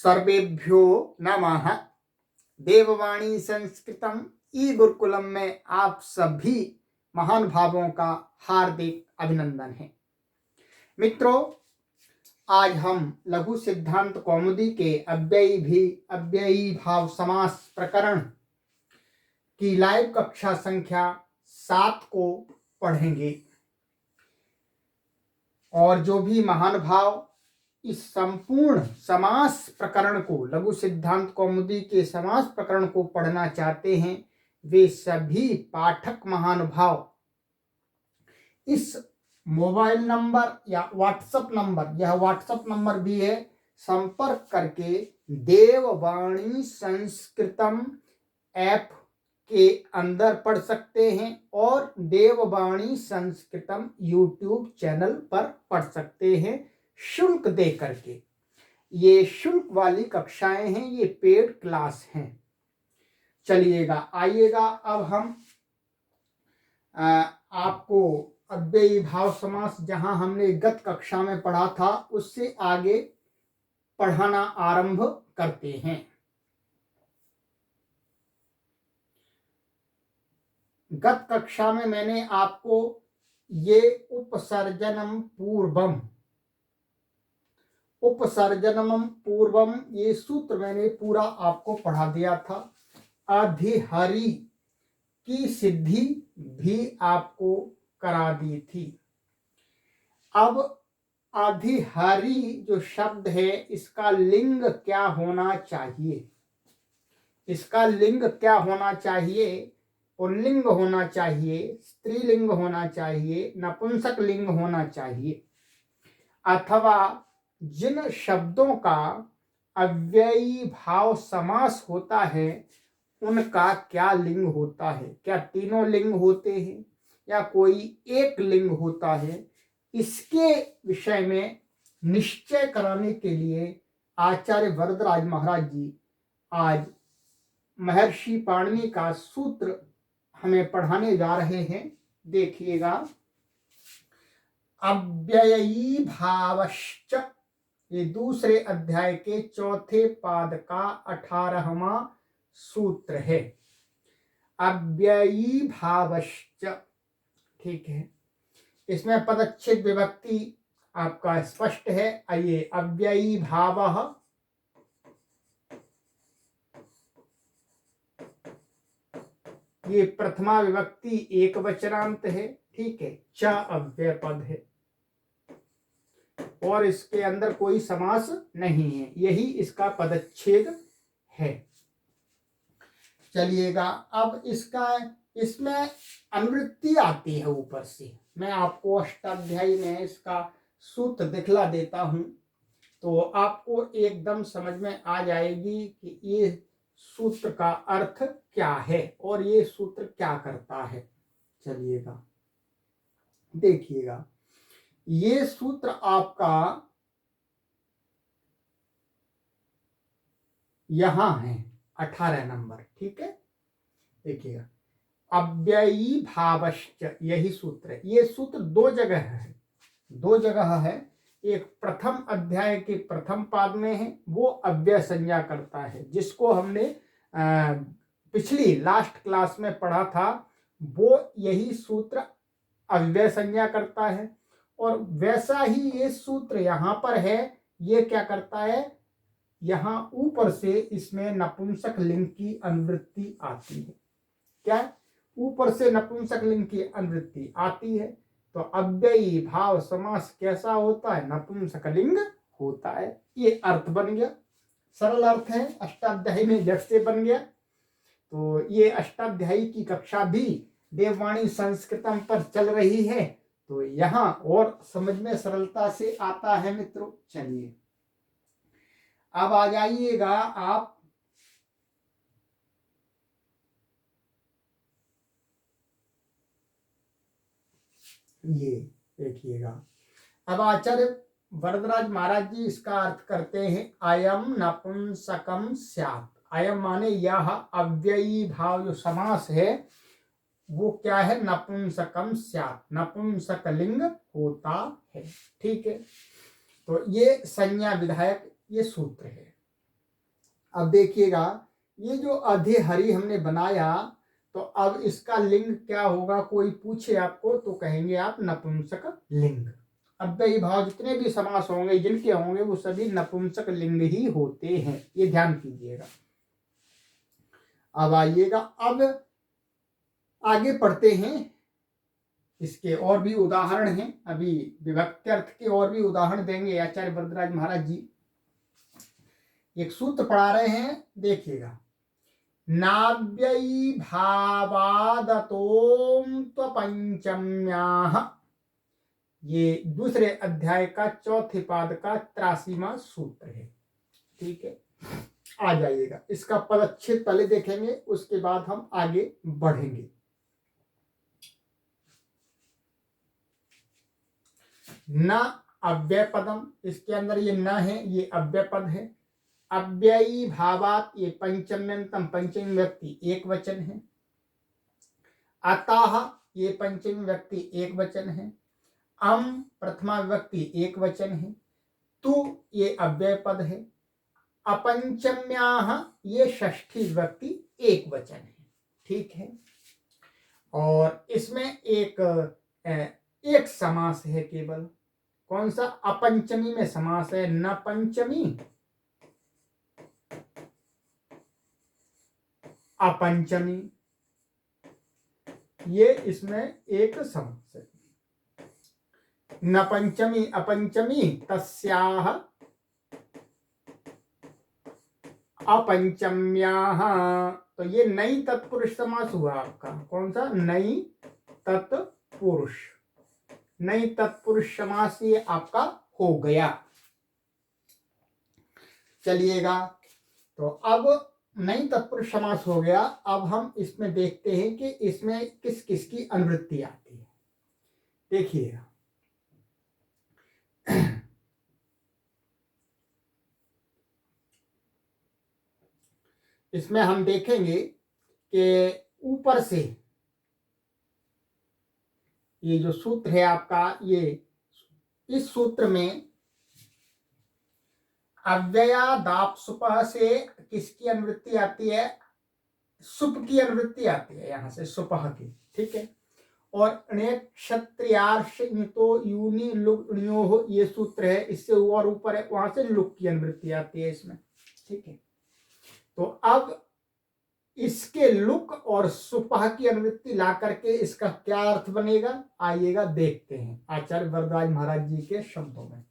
सर्वेभ्यो नमः। देववाणी संस्कृतम ई गुरुकुलम में आप सभी महान भावों का हार्दिक अभिनंदन है। मित्रों, आज हम लघु सिद्धांत कौमुदी के अव्ययी भाव समास प्रकरण की लाइव कक्षा संख्या 7 को पढ़ेंगे और जो भी महान भाव इस संपूर्ण समास प्रकरण को, लघु सिद्धांत कौमुदी के समास प्रकरण को पढ़ना चाहते हैं, वे सभी पाठक महानुभाव इस मोबाइल नंबर या व्हाट्सएप नंबर, यह व्हाट्सएप नंबर भी है, संपर्क करके देववाणी संस्कृतम ऐप के अंदर पढ़ सकते हैं और देववाणी संस्कृतम यूट्यूब चैनल पर पढ़ सकते हैं शुल्क दे करके। ये शुल्क वाली कक्षाएं हैं, ये पेड क्लास हैं। चलिएगा, आइएगा, अब हम आपको अव्ययी भाव समास जहां हमने गत कक्षा में पढ़ा था उससे आगे पढ़ाना आरंभ करते हैं। गत कक्षा में मैंने आपको ये उपसर्जनम पूर्वम ये सूत्र मैंने पूरा आपको पढ़ा दिया था। अधिहरि की सिद्धि भी आपको करा दी थी। अब अधिहरि जो शब्द है, इसका लिंग क्या होना चाहिए? इसका लिंग क्या होना चाहिए? पुल्लिंग होना चाहिए, स्त्रीलिंग होना चाहिए, नपुंसक लिंग होना चाहिए, अथवा जिन शब्दों का अव्ययी भाव समास होता है उनका क्या लिंग होता है? क्या तीनों लिंग होते हैं या कोई एक लिंग होता है? इसके विषय में निश्चय कराने के लिए आचार्य वरदराज महाराज जी आज महर्षि पाणिनि का सूत्र हमें पढ़ाने जा रहे हैं। देखिएगा, अव्ययी भावश्च, ये दूसरे अध्याय के चौथे पाद का 18वां सूत्र है। अव्ययी भावश्च, ठीक है। इसमें पदच्छेद विभक्ति आपका स्पष्ट है। आइए, अव्ययी भावः, ये प्रथमा विभक्ति एक वचनांत है, ठीक है। च अव्यय पद है और इसके अंदर कोई समास नहीं है, यही इसका पदच्छेद है। चलिएगा, अब इसमें अनुवृत्ति आती है ऊपर से। मैं आपको अष्टाध्यायी में इसका सूत्र दिखला देता हूं तो आपको एकदम समझ में आ जाएगी कि ये सूत्र का अर्थ क्या है और ये सूत्र क्या करता है। चलिएगा, देखिएगा, ये सूत्र आपका यहां है 18 नंबर, ठीक है। देखिएगा, अव्ययी भावश्च, यही सूत्र है। ये सूत्र दो जगह है। एक प्रथम अध्याय के प्रथम पाद में है, वो अव्यय संज्ञा करता है, जिसको हमने पिछली लास्ट क्लास में पढ़ा था। वो यही सूत्र अव्यय संज्ञा करता है और वैसा ही ये सूत्र यहाँ पर है। ये क्या करता है? यहाँ ऊपर से इसमें नपुंसक लिंग की अनुवृत्ति आती है। क्या? ऊपर से नपुंसक लिंग की अनुवृत्ति आती है। तो अव्ययी भाव समास कैसा होता है? नपुंसक लिंग होता है। ये अर्थ बन गया, सरल अर्थ है, अष्टाध्यायी में जट से बन गया। तो ये अष्टाध्यायी की कक्षा भी देववाणी संस्कृतम पर चल रही है, तो यहाँ और समझ में सरलता से आता है मित्रों। चलिए, अब आ जाइएगा आप ये देखिएगा। अब आचार्य वरदराज महाराज जी इसका अर्थ करते हैं, अयम नपुंसकम स्यात्। अयम माने यह अव्ययी भाव जो समास है वो क्या है? नपुंसकम स्यात्, नपुंसक लिंग होता है, ठीक है। तो ये संज्ञा विधायक ये सूत्र है। अब देखिएगा, ये जो अधिहरि हमने बनाया, तो अब इसका लिंग क्या होगा? कोई पूछे आपको तो कहेंगे आप नपुंसक लिंग। अव्ययी भाव जितने भी समास होंगे जिनके होंगे वो सभी नपुंसक लिंग ही होते हैं, ये ध्यान कीजिएगा। अब आइएगा, अब आगे पढ़ते हैं। इसके और भी उदाहरण हैं, अभी विभक्त्यर्थ के और भी उदाहरण देंगे आचार्य वरदराज महाराज जी। एक सूत्र पढ़ा रहे हैं, देखिएगा। नाव्ययी भावादतोम त्वपंचम्याः, ये दूसरे अध्याय का चौथे पाद का 83वां सूत्र है। ठीक है, आ जाइएगा। इसका पदच्छेद पहले देखेंगे, उसके बाद हम आगे बढ़ेंगे। न अव्यय पदम, इसके अंदर ये न है, ये अव्यय पद है। अव्ययी भावात, ये पंचम्यंतम पंचमी व्यक्ति एक वचन है। अतः, ये पंचमी व्यक्ति एक वचन है। अम प्रथमा विभक्ति एक वचन है। तु, ये अव्यय पद है। अपंचम्याः, ये षष्ठी विभक्ति एक वचन है। ठीक है, और इसमें एक समास है केवल। कौन सा? अपंचमी में समास है, न पंचमी अपंचमी, ये इसमें एक समास है। न पंचमी अपंचमी तस्याः अपंचम्याः, तो ये नई तत्पुरुष समास हुआ आपका। कौन सा? नई तत्पुरुष, नई तत्पुरुष समास ये आपका हो गया। चलिएगा, तो अब नई तत्पुरुष समास हो गया। अब हम इसमें देखते हैं कि इसमें किस किस की अनुवृत्ति आती है। देखिएगा, इसमें हम देखेंगे कि ऊपर से ये जो सूत्र है आपका, ये इस सूत्र में अव्ययादाप सुपह से किसकी अनुवृत्ति आती है? सुप की अनुवृत्ति आती है, यहां से सुपह की। ठीक है, और क्षत्रियार्ष यूनि लुक ये सूत्र है, इससे और ऊपर है, वहां से लुक की अनुवृत्ति आती है इसमें। ठीक है, तो अब इसके लुक और सुपह की अनुवृत्ति ला करके इसका क्या अर्थ बनेगा, आइएगा देखते हैं आचार्य वरदराज महाराज जी के शब्दों में।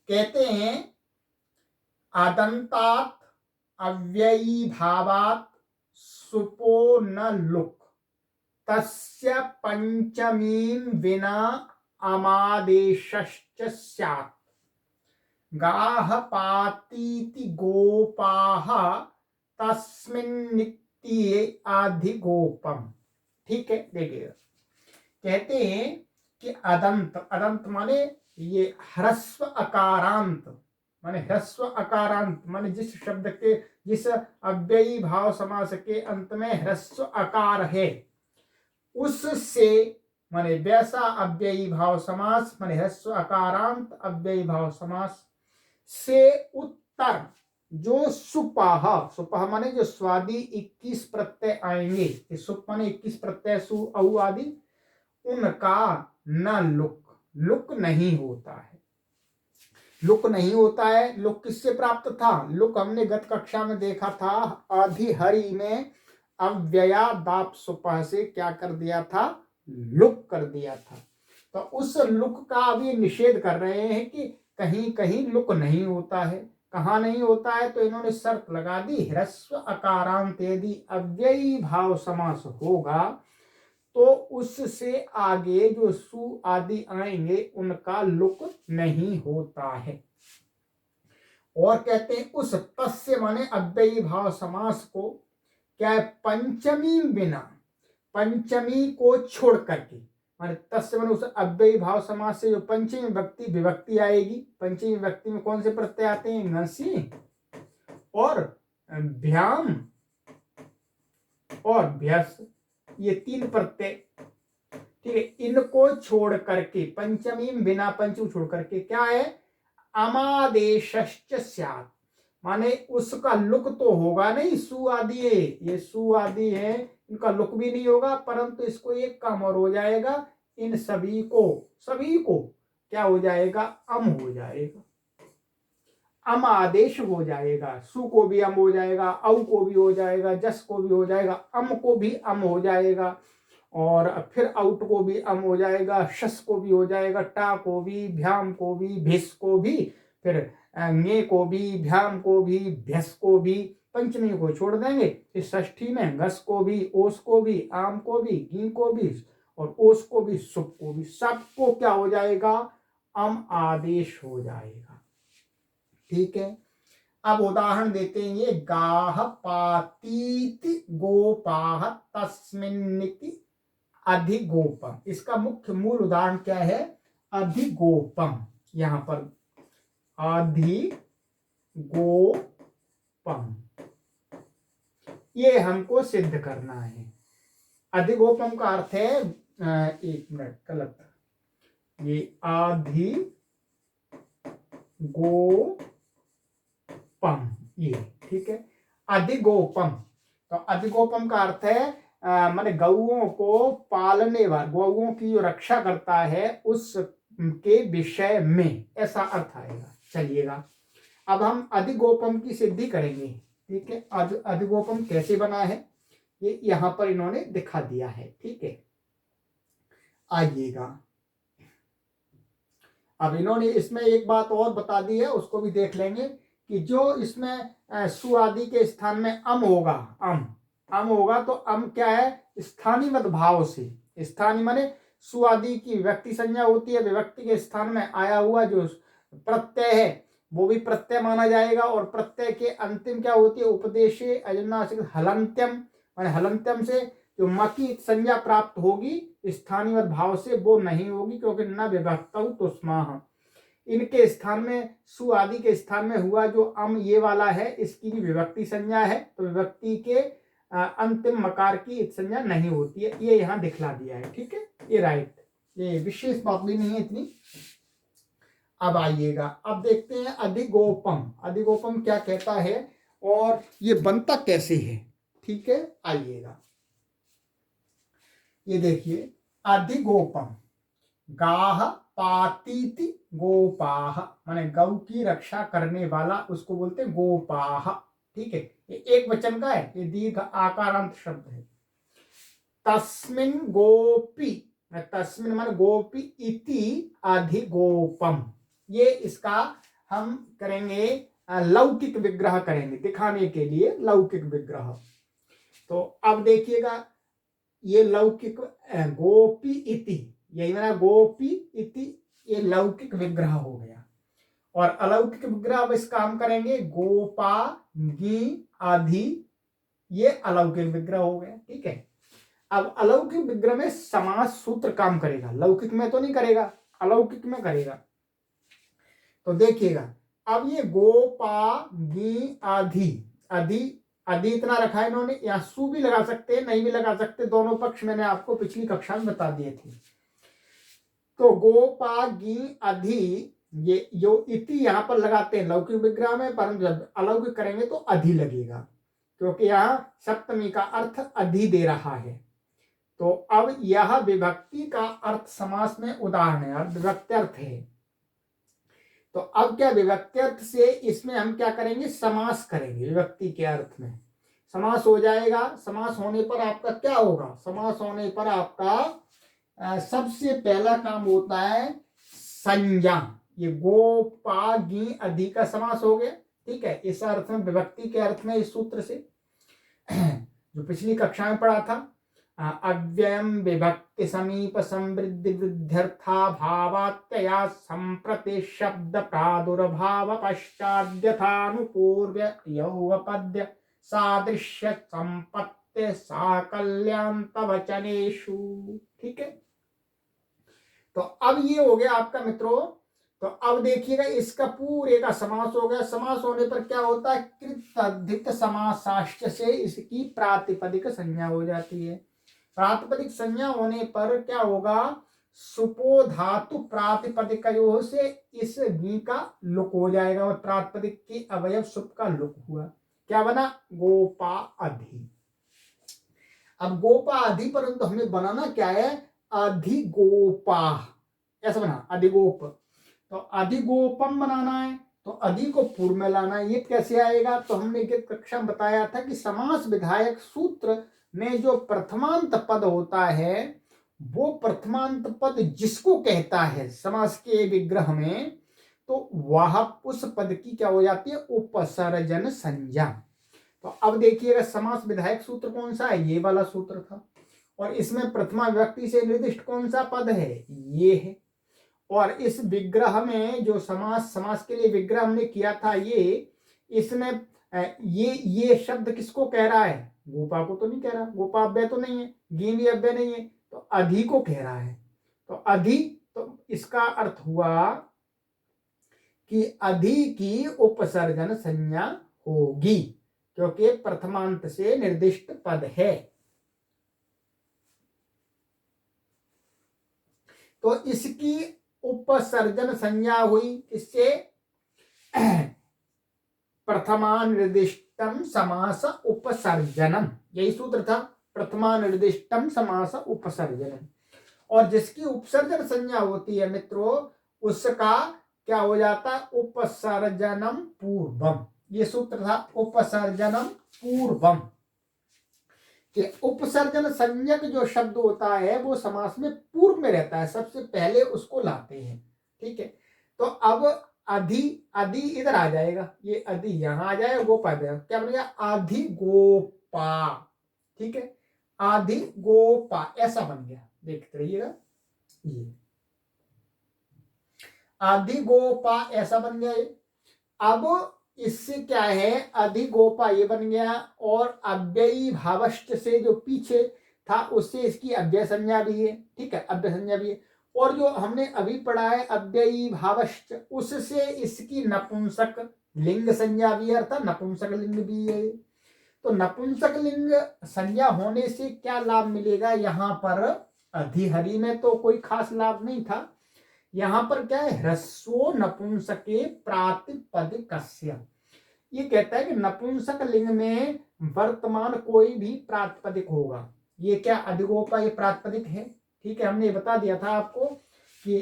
कहते हैं, आदंतात अव्ययी भावात सुपो न लुक तस्य पंचमीं विना अमादेशश्च स्यात् गाः पातीति गोपाः तस्मिन्नित्ये अधिगोपम। ठीक है, देखिएगा, कहते हैं कि अदंत, अदंत माने ये ह्रस्व अकारांत, माने ह्रस्व अकारांत माने जिस शब्द के, जिस अव्ययी भाव समास के अंत में ह्रस्व अकार है, उससे माने वैसा अव्ययी भाव समास, माने ह्रस्व अकारांत अव्ययी भाव समास से उत्तर जो सुपह, सुपह माने जो स्वादि 21 प्रत्यय आएंगे, सुप माने 21 प्रत्यय, सु औ आदि, उनका न लुक, लुक नहीं होता है। लुक नहीं होता है। लुक किससे प्राप्त था? लुक हमने गत कक्षा में देखा था, अधिहरि में अव्ययादाप सुपह से क्या कर दिया था? लुक कर दिया था। तो उस लुक का अभी निषेध कर रहे हैं कि कहीं कहीं लुक नहीं होता है। कहाँ नहीं होता है? तो इन्होंने शर्त लगा दी, ह्रस्व अकारांत यदि अव्ययी भाव समास होगा तो उससे आगे जो सु आदि आएंगे उनका लुक नहीं होता है। और कहते हैं उस तस्य माने अव्ययी भाव समास को क्या है? पंचमी बिना, पंचमी को छोड़ करके, माने तस्य माने उस अव्ययी भाव समास से जो पंचमी विभक्ति विभक्ति आएगी, पंचमी विभक्ति में कौन से प्रत्यय आते हैं? नसी और भ्याम और भ्यस, ये तीन प्रत्यय। ठीक है, इनको छोड़ करके, पंचमी बिना पंचमी छोड़ करके क्या है? अमादेशश्च स्यात्, माने उसका लुक तो होगा नहीं, सु आदि है, ये सु आदि है, इनका लुक भी नहीं होगा, परंतु इसको एक काम और हो जाएगा, इन सभी को क्या हो जाएगा, अम हो जाएगा, अम आदेश हो जाएगा। सु को भी अम हो जाएगा, औ को भी हो जाएगा, जस को भी हो जाएगा, अम को भी अम हो जाएगा, और फिर आउट को भी अम हो जाएगा, शस को भी हो जाएगा, टा को भी, भ्याम को भी, भिस को भी, फिर ङे को भी, भ्याम को भी, भ्यस को भी, पंचमी को छोड़ देंगे, इस षष्ठी में घस को भी, ओस को भी, आम को भी, गी को भी, और ओस को भी, सुप को भी, सबको क्या हो जाएगा, अम आदेश हो जाएगा। ठीक है, अब उदाहरण देते हैं, ये गाह पातीति गोपाह तस्मिन्निति अधिगोपम, इसका मुख्य मूल उदाहरण क्या है, अधिगोपम, यहां पर अधिगोपम, ये हमको सिद्ध करना है। अधिगोपम का अर्थ है, एक मिनट गलत, ये अधिगोपम, ये ठीक है, अधिगोपम, तो अधिगोपम का अर्थ है माने गौओं को पालने वाला, गौओं की जो रक्षा करता है उसके विषय में, ऐसा अर्थ आएगा। चलिएगा, अब हम अधिगोपम की सिद्धि करेंगे। ठीक है, अधिगोपम कैसे बना है ये यहां पर इन्होंने दिखा दिया है। ठीक है, आइएगा, अब इन्होंने इसमें एक बात और बता दी है, उसको भी देख लेंगे कि जो इसमें सु आदि के स्थान में अम होगा, अम होगा, तो अम क्या है, स्थानीय मत भाव से, स्थानीय माने सु आदि की विभक्ति संज्ञा होती है, विभक्ति के स्थान में आया हुआ जो प्रत्यय है वो भी प्रत्यय माना जाएगा, और प्रत्यय के अंतिम क्या होती है, उपदेशे अजन्नासिक हलंत्यम, माने हलंत्यम से जो म की संज्ञा प्राप्त होगी स्थानीय भाव से वो नहीं होगी, क्योंकि न विभक्तौ तुस्माह, इनके स्थान में सु आदि के स्थान में हुआ जो अम ये वाला है, इसकी भी विभक्ति संज्ञा है, तो विभक्ति के अंतिम मकार की संज्ञा नहीं होती है, ये यहाँ दिखला दिया है। ठीक है, ये राइट, ये विशेष बात भी नहीं है इतनी। अब आइएगा, अब देखते हैं अधिगोपम, अधिगोपम क्या कहता है और ये बनता कैसे है। ठीक है, आइएगा, ये देखिए, अधिगोपम, गाह पातीति गोपाह, माने गौ की रक्षा करने वाला, उसको बोलते हैं गोपाह। ठीक है, ये एक वचन का है, ये दीर्घ आकारांत शब्द है। तस्मिन गोपी, तस्मिन माने गोपी, इति अधिगोपम, ये इसका हम करेंगे लौकिक विग्रह करेंगे, दिखाने के लिए लौकिक विग्रह। तो अब देखिएगा, ये लौकिक गोपी इति, यही मेरा गोपी इति, ये लौकिक विग्रह हो गया, और अलौकिक विग्रह अब इस काम करेंगे, गोपा गी आधि, ये अलौकिक विग्रह हो गया। ठीक है, अब अलौकिक विग्रह में समास सूत्र काम करेगा, लौकिक में तो नहीं करेगा, अलौकिक में करेगा। तो देखिएगा, अब ये गोपा गी आधि, अधि इतना रखा है इन्होंने, यहाँ सु भी लगा सकते हैं, नहीं भी लगा सकते, दोनों पक्ष मैंने आपको पिछली कक्षा में बता दिए थे। तो गोपा गी अधि, ये जो इति यहाँ पर लगाते हैं लौकिक विग्रह में, परंतु जब अलौकिक करेंगे तो अधि लगेगा, क्योंकि यहाँ सप्तमी का अर्थ अधि दे रहा है। तो अब यह विभक्ति का अर्थ समास में उदाहरण है, विभक्त्यर्थ है। तो अब क्या विभक्त्यर्थ से इसमें हम क्या करेंगे, समास करेंगे, विभक्ति के अर्थ में समास हो जाएगा। समास होने पर आपका क्या होगा, समास होने पर आपका सबसे पहला काम होता है संज्ञा, ये गोपा गी अधि का समास हो गया। ठीक है, इस अर्थ में, विभक्ति के अर्थ में, इस सूत्र से जो पिछली कक्षा में पढ़ा था, अव्ययम विभक्ति समीप समृद्धि वृद्ध्यर्था भावात्यया संप्रति शब्द प्रादुर्भाव पश्चाद्यथानुपूर्व्य यौवपद्य सादृश्य संपत्ति साकल्यांत वचनेषु। ठीक है, तो अब ये हो गया आपका मित्रों। तो अब देखिएगा, इसका पूरे का समास हो गया। समास होने पर क्या होता है, कृतधित समासाश्च से इसकी प्रातिपदिक संज्ञा हो जाती है। प्रातिपदिक संज्ञा होने पर क्या होगा, सुपो धातु प्रातिपदिकयोः से इस गी का लुक हो जाएगा और प्रातिपदिक की अवयव सुप का लुक हुआ, क्या बना? गोपा अधि। अब गोपा अधि, परंतु हमें बनाना क्या है? अधिगोपा, ऐसा बना अधिगोप। तो अधिगोपम बनाना है, तो अधि को पूर्व में लाना है। ये कैसे आएगा? तो हमने गीत कक्षा में बताया था कि समास विधायक सूत्र में जो प्रथमांत पद होता है, वो प्रथमांत पद जिसको कहता है समास के विग्रह में, तो वह उस पद की क्या हो जाती है? उपसर्जन संज्ञा। तो अब देखिएगा समास विधायक सूत्र कौन सा है? ये वाला सूत्र था। और इसमें प्रथमा विभक्ति से निर्दिष्ट कौन सा पद है? ये है। और इस विग्रह में जो समास के लिए विग्रह हमने किया था, ये इसमें ये शब्द किसको कह रहा है? गोपा को तो नहीं कह रहा, गोपा अव्यय तो नहीं है, गी भी अव्यय नहीं है, तो अधि को कह रहा है। तो अधि, तो इसका अर्थ हुआ कि अधि की उपसर्जन संज्ञा होगी, क्योंकि प्रथमांत से निर्दिष्ट पद है। तो इसकी उपसर्जन संज्ञा हुई, इससे प्रथमानिर्दिष्टम समास उपसर्जनम, यही सूत्र था, प्रथमानिर्दिष्टम समास उपसर्जनम। और जिसकी उपसर्जन संज्ञा होती है मित्रों, उसका क्या हो जाता है? उपसर्जनम पूर्वम। ये सूत्र था, उपसर्जनम पूर्वम। कि उपसर्जन संज्ञक जो शब्द होता है वो समास में पूर्व में रहता है, सबसे पहले उसको लाते हैं। ठीक है, तो अब अधि, अधि इधर आ जाएगा, ये अधि यहां आ जाएगा, गोपा जाएगा, क्या बनेगा? आधि गोपा। ठीक है, आधि गोपा ऐसा बन गया, देखते रहिएगा, ये आधि गोपा ऐसा बन गया ये। अब इससे क्या है? अधिगोपा ये बन गया, और अव्ययी भावश्च से जो पीछे था उससे इसकी अव्यय संज्ञा भी है। ठीक है, अव्यय संज्ञा भी है। और जो हमने अभी पढ़ा है अव्ययी भावश्च, उससे इसकी नपुंसक लिंग संज्ञा भी है, अर्थात नपुंसक लिंग भी है। तो नपुंसक लिंग संज्ञा होने से क्या लाभ मिलेगा? यहां पर अधिहरि में तो कोई खास लाभ नहीं था, यहां पर क्या है? ह्रस्वो नपुंसके प्रातिपदिकस्य। ये कहता है कि नपुंसक लिंग में वर्तमान कोई भी प्रातिपदिक होगा। ये क्या? अधिगोपा ये प्रातिपदिक है। ठीक है, हमने बता दिया था आपको कि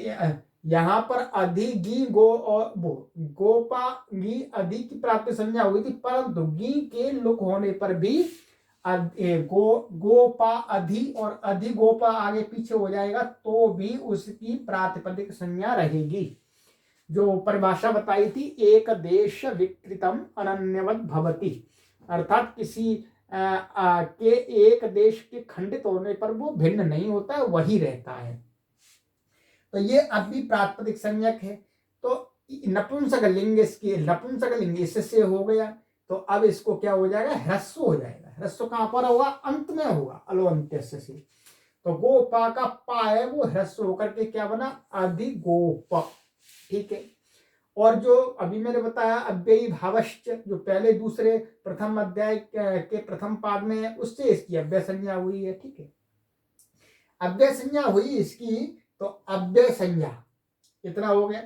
यहां पर अधि गी गो और वो गोपा गी अधि की प्राप्ति संज्ञा हुई थी, परंतु गी के लुक होने पर भी गोपा अधि और अधिगोपा आगे पीछे हो जाएगा तो भी उसकी प्रातिपदिक संज्ञा रहेगी। जो परिभाषा बताई थी, एक देश विकृतम अनन्यवत भवति, अर्थात किसी के एक देश के खंडित होने पर वो भिन्न नहीं होता है, वही रहता है। तो ये अब भी प्रातिपदिक संज्ञक है। तो नपुंसक लिंग, इसकी नपुंसक लिंग इससे हो गया, तो अब इसको क्या हो जाएगा? ह्रस्व हो जाएगा। ह्रस्व कहां पर होगा? अंत में होगा, अलो अंत्यस्य से। तो गोपा का पा है वो ह्रस्व होकर के क्या बना? अधिगोप। ठीक है, और जो अभी मैंने बताया अव्ययी भावश्च, जो पहले दूसरे प्रथम अध्याय के प्रथम पाद में है, उससे इसकी अव्यय संज्ञा हुई है। ठीक है, अव्यय संज्ञा हुई इसकी, तो अव्यय संज्ञा इतना हो गया।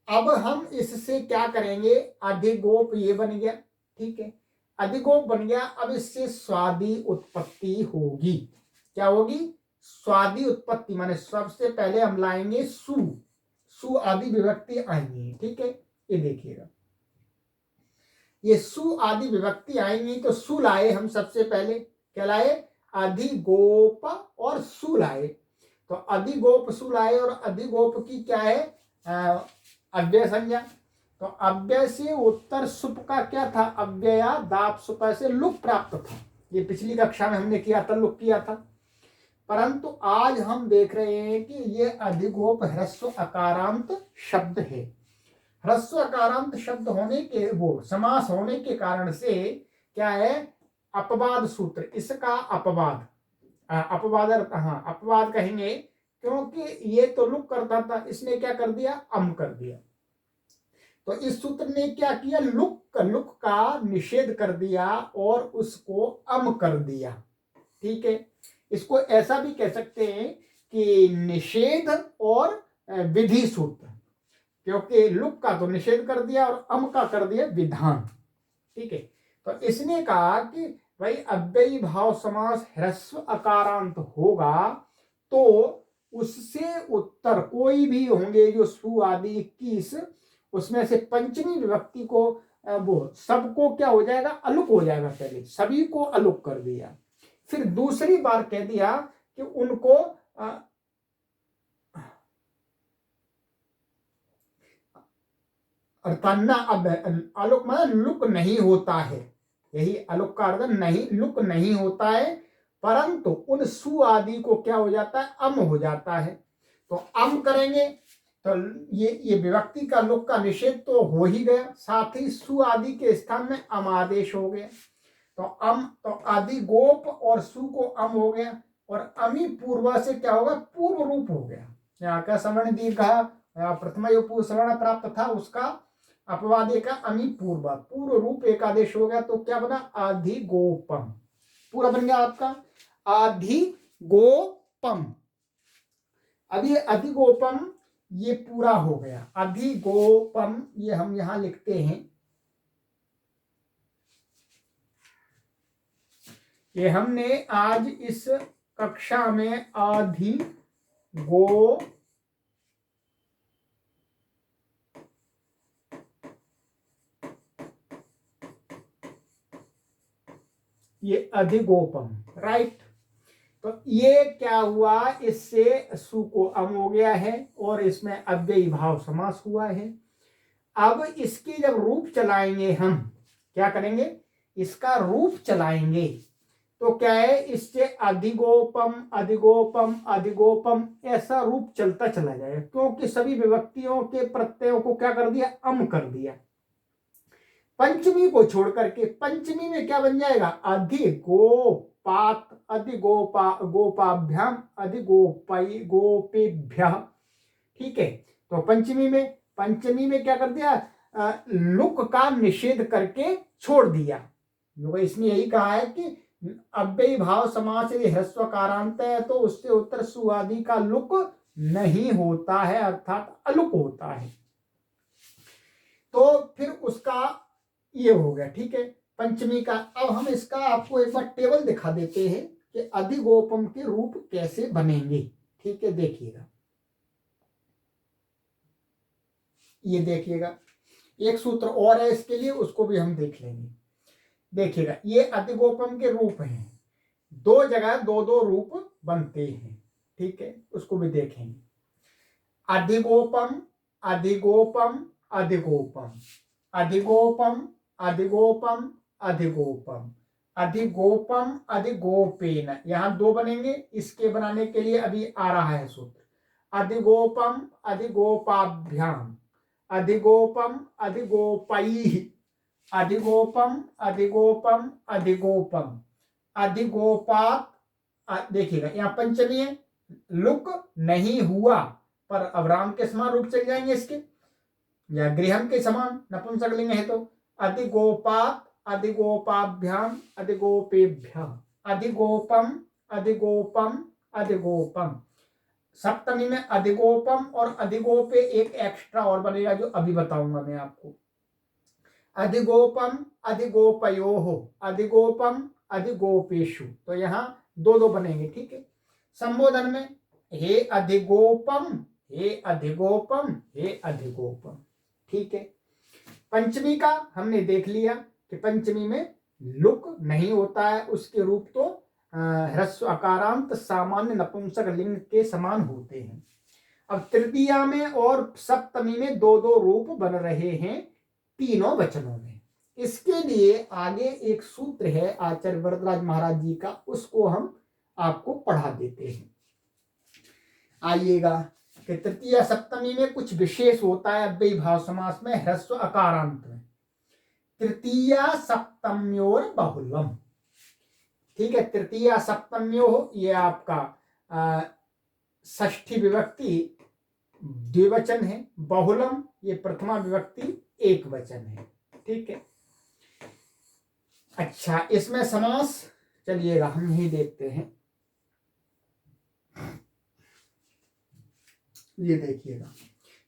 अब हम इससे क्या करेंगे? अधिगोप ये बन गया। ठीक है, अधिगोप बन गया, अब इससे स्वादि उत्पत्ति होगी। क्या होगी? स्वादि उत्पत्ति, माने सबसे पहले हम लाएंगे सु आदि विभक्ति आएंगी। ठीक है, ये देखिएगा, ये सु आदि विभक्ति आएंगी, तो सु लाए हम सबसे पहले, क्या लाए? अधिगोप और सु लाए। तो अधिगोप सु लाए, और अधिगोप की क्या है? अव्यय संज्ञा। तो अव्यय से उत्तर सुप का क्या था? अव्यया दाप सुप से लुक प्राप्त था। ये पिछली कक्षा में हमने किया था, लुक किया था। परंतु आज हम देख रहे हैं कि ये अधिगोप ह्रस्व अकारांत शब्द है। ह्रस्व अकारांत शब्द होने के, वो समास होने के कारण से क्या है? अपवाद सूत्र, इसका अपवाद, अपवाद, हाँ अपवाद कहेंगे, क्योंकि ये तो लुक करता था, इसने क्या कर दिया? अम कर दिया। तो इस सूत्र ने क्या किया? लुक का निषेध कर दिया और उसको अम कर दिया। ठीक है, इसको ऐसा भी कह सकते हैं के निषेध और विधि सूत्र, क्योंकि लुक का तो निषेध कर दिया और अम का कर दिया विधान। ठीक है, तो इसने कहा कि भाई अव्ययी भाव समास ह्रस्व अकारांत होगा तो उससे उत्तर कोई भी होंगे जो सु आदि 21, उसमें से पंचमी विभक्ति को वो सबको क्या हो जाएगा, अलुक हो जाएगा। पहले सभी को अलुक कर दिया, फिर दूसरी बार कह दिया कि उनको तन्ना अब अलुक मतलब लुक नहीं होता है, यही अलुक का अर्थ नहीं, लुक नहीं होता है, परंतु उन सु आदि को क्या हो जाता है, अम हो जाता है। तो अम करेंगे तो ये विभक्ति का लुक का निषेध तो हो ही गया, साथ ही सु आदि के स्थान में अम आदेश हो गया। तो अम तो आदि गोप और सु को अम हो गया, और अमी पूर्व से क्या होगा, पूर्व रूप हो गया। यहाँ का सवर्ण दीर्घ प्रथम जो पूर्व सवर्ण प्राप्त था उसका अपवादे का अमी पूर्व रूप एक आदेश हो गया, तो क्या बना, अधिगोपम। पूरा बन गया आपका अधिगोपम। अब ये अधिगोपम ये पूरा हो गया। अधिगोपम ये हम यहां लिखते हैं, ये हमने आज इस कक्षा में अधिगो ये अधिगोपम, राइट। तो ये क्या हुआ, इससे सु को अम हो गया है और इसमें अव्ययी भाव समास हुआ है। अब इसके जब रूप चलाएंगे हम, क्या करेंगे, इसका रूप चलाएंगे तो क्या है, इससे अधिगोपम अधिगोपम अधिगोपम ऐसा रूप चलता चला जाएगा, क्योंकि सभी विभक्तियों के प्रत्ययों को क्या कर दिया, अम कर दिया। पंचमी को छोड़ करके पंचमी में क्या बन जाएगा, अधिगोपात अधिगोपा गोपाभ्याम अधिगोपई गोपेभ्य। ठीक है, तो पंचमी में क्या कर दिया, लुक का निषेध करके छोड़ दिया। इसमें यही कहा है कि अव्ययी भाव समास यदि ह्रस्वकारांत है तो उससे उत्तर सु आदि का लुक नहीं होता है, अर्थात अलुक होता है। तो फिर उसका ये हो गया। ठीक है, पंचमी का। अब हम इसका आपको एक बार टेबल दिखा देते हैं कि अधिगोपम के रूप कैसे बनेंगे। ठीक है, देखिएगा, ये देखिएगा, एक सूत्र और है इसके लिए, उसको भी हम देख लेंगे। देखिएगा, ये अधिगोपम के रूप हैं, दो जगह दो दो रूप बनते हैं। ठीक है, उसको भी देखेंगे। अधिगोपम अधिगोपम अधिगोपम अधिगोपम अधिगोपम अधिगोपम अधिगोपम अधिगोपेन, यहां दो बनेंगे। इसके बनाने के लिए अभी आ रहा है सूत्र, अधिगोपम अधिगोपाभ्याम अधिगोपम अधिगोपैः अधिगोपम अधिगोपम अधिगोपम अधिगोपात। देखिएगा, यहाँ पंचमी है, लुक नहीं हुआ, पर अब राम के समान रूप चल जाएंगे इसके, या गृहम के समान नपुंसकलिंग है तो अधिगोपात अधिगोपाभ्याम अधिगोपेभ्य अधिगोपम अधिगोपम अधिगोपम। सप्तमी में अधिगोपम और अधिगोपे एक एक्स्ट्रा और बनेगा जो अभी बताऊंगा मैं आपको। अधिगोपम अधिगोपयोः अधिगोपम अधिगोपेशु, तो यहाँ दो दो बनेंगे। ठीक है, संबोधन में हे अधिगोपम हे अधिगोपम हे अधिगोपम। ठीक है, पंचमी का हमने देख लिया कि पंचमी में लुक नहीं होता है, उसके रूप तो ह्रस्व अकारांत सामान्य नपुंसक लिंग के समान होते हैं। अब तृतीया में और सप्तमी में दो दो रूप बन रहे हैं तीनों वचनों में। इसके लिए आगे एक सूत्र है आचार्य वरदराज महाराज जी का, उसको हम आपको पढ़ा देते हैं। आइएगा कि तृतीया सप्तमी में कुछ विशेष होता है अव्ययी भाव समास में ह्रस्व अकारांत में। तृतीया सप्तम्योर बहुलम। ठीक है, तृतीया सप्तम्यो ये आपका षष्ठी विभक्ति द्विवचन है, बहुलम ये प्रथमा विभक्ति एक वचन है। ठीक है, अच्छा, इसमें समास चलिएगा हम ही देखते हैं। ये देखिएगा,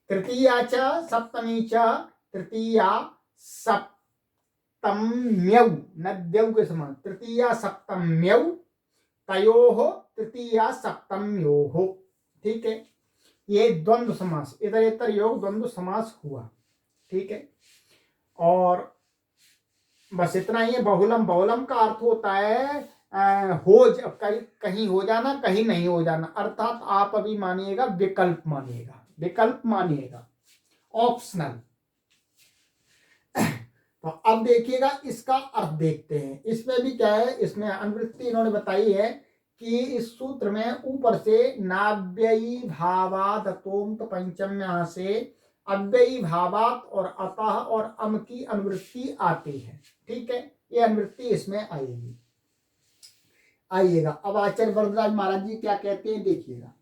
तृतीया च सप्तमी च तृतीया सप्तम्यौ, नद्यौ के समान, तृतीया सप्तम्यौ तयोः तृतीया सप्तम्योः। ठीक है, ये द्वंद्व समास, इधर इतर योग द्वंद्व समास हुआ। ठीक है, और बस इतना ही है। बहुलम, बहुलम का अर्थ होता है कहीं हो जाना, कहीं नहीं हो जाना, अर्थात आप अभी मानिएगा विकल्प मानिएगा, विकल्प मानिएगा, ऑप्शनल। तो अब देखिएगा इसका अर्थ देखते हैं। इसमें भी क्या है, इसमें अनुवृत्ति इन्होंने बताई है कि इस सूत्र में ऊपर से नाव्ययी भावादतोम पंचम्या से अव्ययी भावात और अतः और अम की अनुवृत्ति आती है। ठीक है, ये अनुवृत्ति इसमें आएगी। आइएगा अब आचार्य वरदराज महाराज जी क्या कहते हैं, देखिएगा।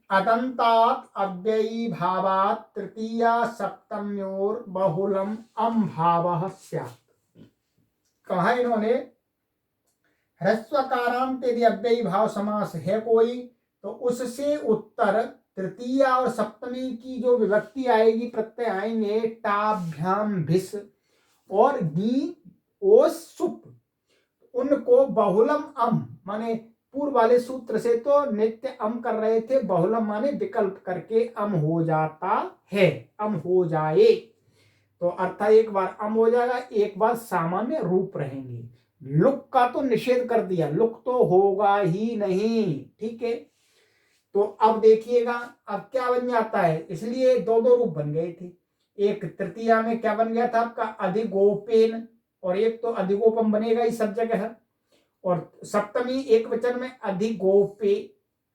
अदंतात अव्ययी भावात तृतीया सप्तम्योर बहुलम अम भावः स्यात्। कहा इन्होंने, ह्रस्वकारांत यदि अव्ययी भाव समास है कोई, तो उससे उत्तर तृतीया और सप्तमी की जो विभक्ति आएगी, प्रत्यय आएंगे टाभ्याम भिस और गी ओस सुप, उनको बहुलम अम माने पूर्व वाले सूत्र से तो नित्य अम कर रहे थे, बहुलम माने विकल्प करके अम हो जाता है, अम हो जाए। तो अर्थात एक बार अम हो जाएगा, एक बार सामान्य रूप रहेंगे। लुक का तो निषेध कर दिया, लुक तो होगा ही नहीं। ठीक है, तो अब देखिएगा अब क्या बन जाता है, इसलिए दो दो रूप बन गए थे। एक तृतीया में क्या बन गया था आपका अधिगोपेन, और एक तो अधिगोपम बनेगा ही सब जगह, और सप्तमी एक वचन में अधिगोपे,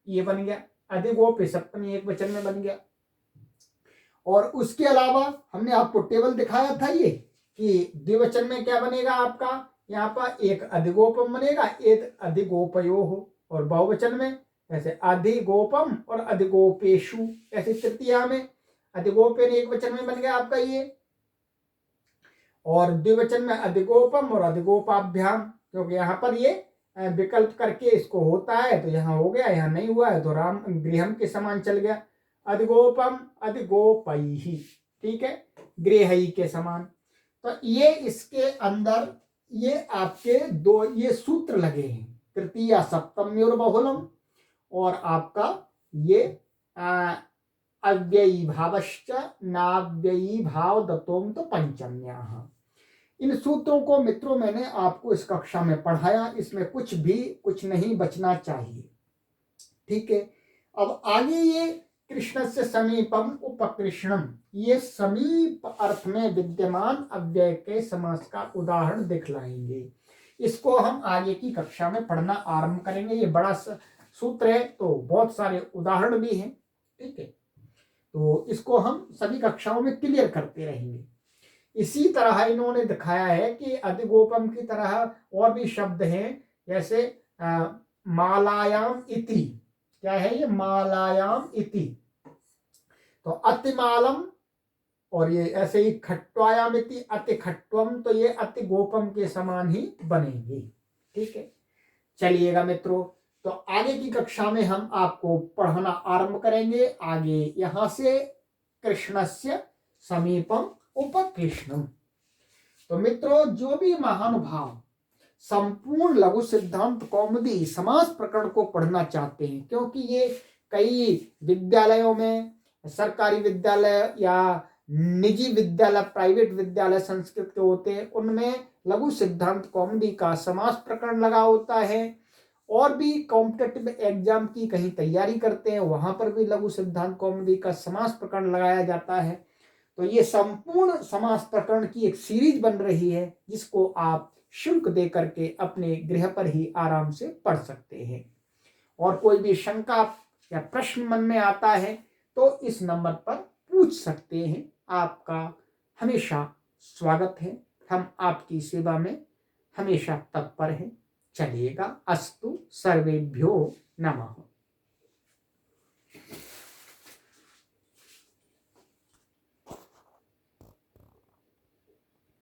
ये बन गया अधिगोपे, सप्तमी एक वचन में बन गया। और उसके अलावा हमने आपको टेबल दिखाया था ये कि द्विवचन में क्या बनेगा आपका, यहाँ पर एक अधिगोपम बनेगा, एक अधिगोपयो हो, और बहुवचन में ऐसे अधिगोपम और अधिगोपेशु, ऐसे तृतीया में अधिगोपेन एक वचन में बन गया आपका ये, और द्विवचन में अधिगोपम और अधिगोपाभ्याम, क्योंकि यहाँ पर ये विकल्प करके इसको होता है, तो यहाँ हो गया, यहाँ नहीं हुआ है तो राम गृहम के समान चल गया, अधिगोपम अधिगोपैहि। ठीक है, गृहई के समान। तो ये इसके अंदर ये आपके दो ये सूत्र लगे हैं, तृतीया सप्तम्योर बहुलम और आपका ये अव्ययी भावश्च नाव्ययी भाव दत्तोम तो पंचम्या। इन सूत्रों को मित्रों मैंने आपको इस कक्षा में पढ़ाया, इसमें कुछ नहीं बचना चाहिए। ठीक है, अब आगे ये कृष्ण से समीपम उपकृष्णम, ये समीप अर्थ में विद्यमान अव्यय के समास का उदाहरण दिखलाएंगे। इसको हम आगे की कक्षा में पढ़ना आरंभ करेंगे। ये बड़ा सूत्र है तो बहुत सारे उदाहरण भी हैं। ठीक है, तो इसको हम सभी कक्षाओं में क्लियर करते रहेंगे। इसी तरह इन्होंने दिखाया है कि अधिगोपम की तरह और भी शब्द हैं, जैसे मालायाम इति, क्या है ये मालायाम इति, तो अतिमालम, और ये ऐसे ही खट्वायाम इति अति खट्वम, तो ये अति गोपम के समान ही बनेंगे। ठीक है, चलिएगा मित्रों, तो आगे की कक्षा में हम आपको पढ़ना आरंभ करेंगे। आगे यहां से कृष्णस्य समीपम उपकृष्णम। तो मित्रों, जो भी महानुभाव संपूर्ण लघु सिद्धांत कौमुदी समास प्रकरण को पढ़ना चाहते हैं, क्योंकि ये कई विद्यालयों में, सरकारी विद्यालय या निजी विद्यालय, प्राइवेट विद्यालय संस्कृत के होते हैं, उनमें लघु सिद्धांत कौमुदी का समास प्रकरण लगा होता है, और भी कॉम्पिटेटिव एग्जाम की कहीं तैयारी करते हैं, वहां पर भी लघु सिद्धांत कौमुदी का समास प्रकरण लगाया जाता है। तो ये संपूर्ण समास प्रकरण की एक सीरीज बन रही है, जिसको आप शुल्क दे करके अपने गृह पर ही आराम से पढ़ सकते हैं। और कोई भी शंका या प्रश्न मन में आता है तो इस नंबर पर पूछ सकते हैं। आपका हमेशा स्वागत है, हम आपकी सेवा में हमेशा तत्पर हैं। चलिएगा, अस्तु, सर्वेभ्यो नमः।